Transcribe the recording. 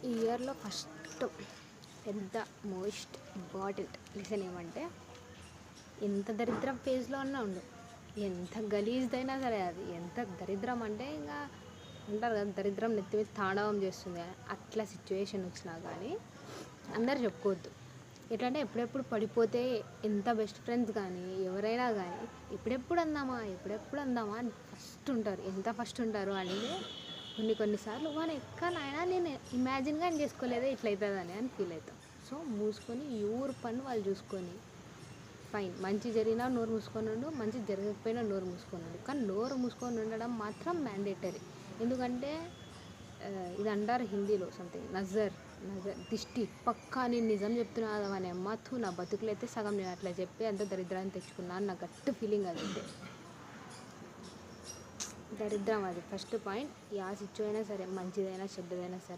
ఈ ఇయర్లో ఫస్ట్ పెద్ద మోస్ట్ ఇంపార్టెంట్ లెసన్ ఏమంటే, ఎంత దరిద్రం ఫేజ్లో అన్నా ఉండు, ఎంత గలీజ్దైనా సరే, అది ఎంత దరిద్రం అంటే ఇంకా అంటారు కదా, దరిద్రం నెత్తి మీద తాండవం చేస్తుంది అని. అట్లా సిచ్యువేషన్ వచ్చినా కానీ అందరు చెప్పుకోవద్దు. ఎట్లా అంటే ఎప్పుడెప్పుడు పడిపోతే ఎంత బెస్ట్ ఫ్రెండ్స్ కానీ ఎవరైనా కానీ ఎప్పుడెప్పుడు అందామా అని ఫస్ట్ ఉంటారు. ఎంత ఫస్ట్ ఉంటారు అంటే కొన్నిసార్లు వాడు ఎక్కనైనా నేను ఇమాజిన్ కానీ చేసుకోలేదే ఇట్లా అవుతుందని అని ఫీల్ అవుతాం. సో మూసుకొని ఎవరి పని వాళ్ళు చూసుకొని ఫైన్, మంచి జరిగినా నోరు మూసుకొని ఉండు, మంచి జరగకపోయినా నోరు మూసుకొని ఉండు. కానీ నోరు మూసుకొని ఉండడం మాత్రం మ్యాండేటరీ. ఎందుకంటే ఇది అంటారు హిందీలో సంథింగ్ నజర్ దిష్టి పక్కా నేను నిజం చెప్తున్నా కదా అని అమ్మతూ నా బతుకులు అయితే సగం నేను అట్లా చెప్పి అంత దరిద్రాన్ని తెచ్చుకున్నాను. నా గట్టి ఫీలింగ్ అది అంటే దరిద్రం. అది ఫస్ట్ పాయింట్. యా సిచ్యువేషన్ అయినా సరే, మంచిదైనా చెడ్డదైనా సరే